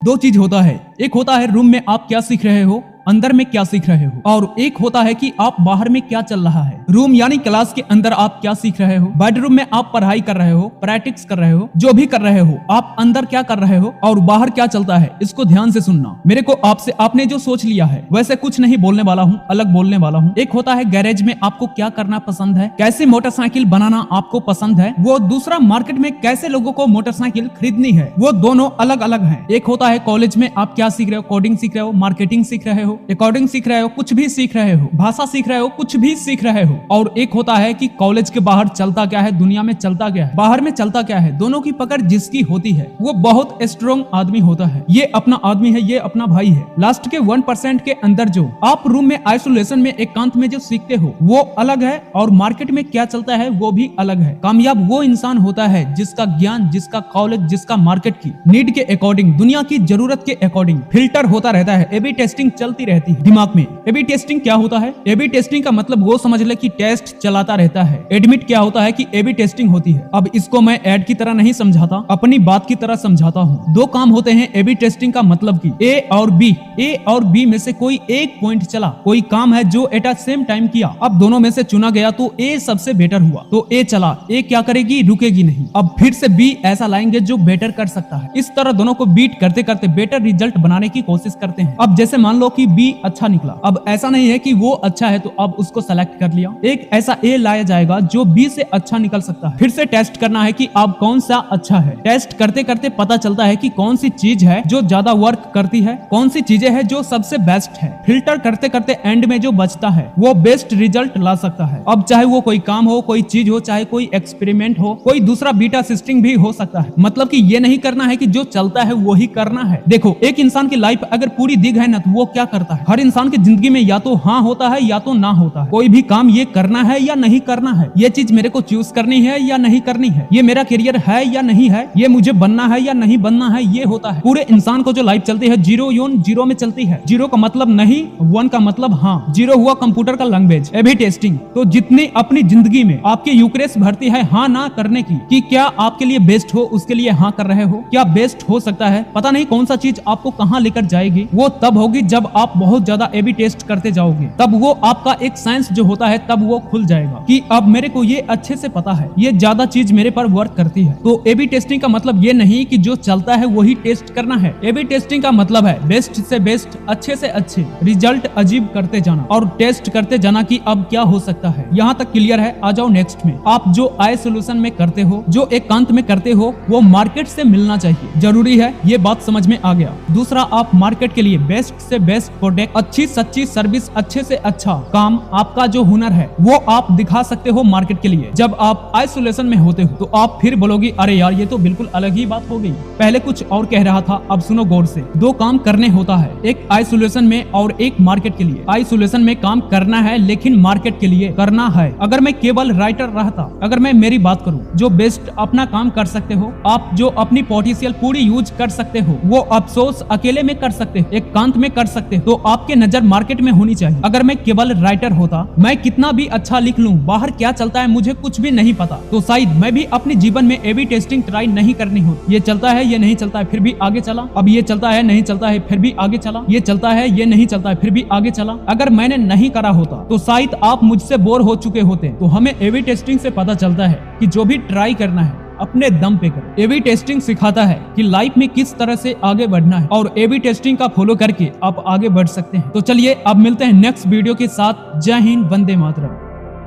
दो चीज होता है, एक होता है रूम में आप क्या सीख रहे हो, अंदर में क्या सीख रहे हो, और एक होता है कि आप बाहर में क्या चल रहा है। रूम यानी क्लास के अंदर आप क्या सीख रहे हो, बेडरूम में आप पढ़ाई कर रहे हो, प्रैक्टिस कर रहे हो, जो भी कर रहे हो, आप अंदर क्या कर रहे हो और बाहर क्या चलता है, इसको ध्यान से सुनना। मेरे को आपसे आपने जो सोच लिया है वैसे कुछ नहीं बोलने वाला हूँ, अलग बोलने वाला हूँ। एक होता है गैरेज में आपको क्या करना पसंद है, कैसे मोटरसाइकिल बनाना आपको पसंद है, वो दूसरा मार्केट में कैसे लोगों को मोटरसाइकिल खरीदनी है, वो दोनों अलग अलग है। एक होता है कॉलेज में आप क्या सीख रहे हो, कोडिंग सीख रहे हो, मार्केटिंग सीख रहे हो, अकाउंटिंग सीख रहे हो, कुछ भी सीख रहे हो, भाषा सीख रहे हो, कुछ भी सीख रहे हो। और एक होता है कि कॉलेज के बाहर चलता क्या है, दुनिया में चलता क्या है, बाहर में चलता क्या है। दोनों की पकड़ जिसकी होती है वो बहुत स्ट्रॉन्ग आदमी होता है। ये अपना आदमी है, ये अपना भाई है। लास्ट के 1% के अंदर जो आप रूम में आइसोलेशन में एकांत में जो सीखते हो वो अलग है, और मार्केट में क्या चलता है वो भी अलग है। कामयाब वो इंसान होता है जिसका ज्ञान, जिसका कॉलेज, जिसका मार्केट की नीड के अकॉर्डिंग, दुनिया की जरूरत के अकॉर्डिंग फिल्टर होता रहता है। एबी टेस्टिंग चलती रहती है दिमाग में। एबी टेस्टिंग क्या होता है? एबी टेस्टिंग का मतलब वो समझ ले कि टेस्ट चलाता रहता है। एडमिट क्या होता है कि एबी टेस्टिंग होती है। अब इसको मैं ऐड की तरह नहीं समझाता, अपनी बात की तरह समझाता हूँ। दो काम होते हैं एबी टेस्टिंग का मतलब कि ए और बी, ए और बी में से कोई एक पॉइंट चला, कोई काम है जो एट सेम टाइम किया। अब दोनों में से चुना गया तो ए सबसे बेटर हुआ, तो ए चला। ए क्या करेगी? रुकेगी नहीं। अब फिर से बी ऐसा लाएंगे जो बेटर कर सकता है। इस तरह दोनों को बीट करते करते बेटर रिजल्ट बनाने की कोशिश करते हैं। अब जैसे मान लो कि बी अच्छा निकला, अब ऐसा नहीं है कि वो अच्छा है तो अब उसको सेलेक्ट कर लिया। एक ऐसा ए लाया जाएगा जो बी से अच्छा निकल सकता है। फिर से टेस्ट करना है कि अब कौन सा अच्छा है। टेस्ट करते करते पता चलता है कि कौन सी चीज है जो ज्यादा वर्क करती है, कौन सी चीजें है जो सबसे बेस्ट है। फिल्टर करते करते एंड में जो बचता है वो बेस्ट रिजल्ट ला सकता है। अब चाहे वो कोई काम हो, कोई चीज हो, चाहे कोई एक्सपेरिमेंट हो, कोई दूसरा बीटा टेस्टिंग भी हो सकता है। मतलब कि ये नहीं करना है कि जो चलता है वो ही करना है। देखो, एक इंसान की लाइफ अगर पूरी दिग है ना तो वो क्या करता है? हर इंसान की जिंदगी में या तो हाँ होता है या तो ना होता है। कोई भी काम ये करना है या नहीं करना है, ये चीज मेरे को चूज करनी है या नहीं करनी है, ये मेरा करियर है या नहीं है, ये मुझे बनना है या नहीं बनना है, ये होता है। पूरे इंसान को जो लाइफ चलती है जीरो यून जीरो में चलती है। जीरो का मतलब नहीं, वन का मतलब हाँ। जीरो हुआ कंप्यूटर का लैंग्वेज, एबी टेस्टिंग। तो जितनी अपनी जिंदगी में आपकी यूक्रेस भरती है हाँ ना करने की, कि क्या आपके लिए बेस्ट हो उसके लिए हाँ कर रहे हो, क्या बेस्ट हो सकता है। पता नहीं कौन सा चीज आपको कहाँ लेकर जाएगी, वो तब होगी जब आप बहुत ज्यादा एबी टेस्ट करते जाओगे। तब वो आपका एक साइंस जो होता है तब वो खुल जाएगा कि अब मेरे को ये अच्छे से पता है, ये ज्यादा चीज मेरे पर वर्क करती है। तो एबी टेस्टिंग का मतलब ये नहीं कि जो चलता है वही टेस्ट करना है। एबी टेस्टिंग का मतलब है बेस्ट से बेस्ट, अच्छे से अच्छे रिजल्ट अजीब करते जाना और टेस्ट करते जाना कि अब क्या हो सकता है। यहाँ तक क्लियर है? आ जाओ नेक्स्ट में। आप जो आइसोलेशन में करते हो, जो एकांत में करते हो, वो मार्केट से मिलना चाहिए। जरूरी है, ये बात समझ में आ गया। दूसरा, आप मार्केट के लिए बेस्ट से बेस्ट प्रोडक्ट, अच्छी सच्ची सर्विस, अच्छे से अच्छा काम, आपका जो हुनर है वो आप दिखा सकते हो मार्केट के लिए। जब आप आइसोलेशन में होते हो तो आप फिर बोलोगे अरे यार ये तो बिल्कुल अलग ही बात हो गई, पहले कुछ और कह रहा था। अब सुनो गौर से। दो काम करने होता है, एक आइसोलेशन में और एक मार्केट के लिए। आइसोलेशन में काम करना है लेकिन मार्केट के लिए करना है। अगर मैं केवल राइटर रहता, अगर मैं मेरी बात करूं, जो बेस्ट अपना काम कर सकते हो आप, जो अपनी पोटेंशियल पूरी यूज कर सकते हो, वो अफसोस अकेले में कर सकते हो, एकांत में कर सकते हो। तो आपके नजर मार्केट में होनी चाहिए। अगर मैं केवल राइटर होता, मैं कितना भी अच्छा लिख लूं, बाहर क्या चलता है मुझे कुछ भी नहीं पता, तो शायद मैं भी अपने जीवन में एबी टेस्टिंग ट्राई नहीं करनी होती। ये चलता है, ये नहीं चलता है, फिर भी आगे चला। अब ये चलता है, नहीं चलता है, फिर भी आगे चला। ये चलता है, ये नहीं चलता है, फिर भी आगे चला। अगर मैंने नहीं करा होता तो शायद आप मुझसे बोर हो चुके होते। तो हमें एबी टेस्टिंग से पता चलता है कि जो भी ट्राई करना है अपने दम पे करो। एबी टेस्टिंग सिखाता है कि लाइफ में किस तरह से आगे बढ़ना है, और एबी टेस्टिंग का फॉलो करके आप आगे बढ़ सकते हैं। तो चलिए अब मिलते हैं नेक्स्ट वीडियो के साथ। जय हिंद, वंदे मातरम।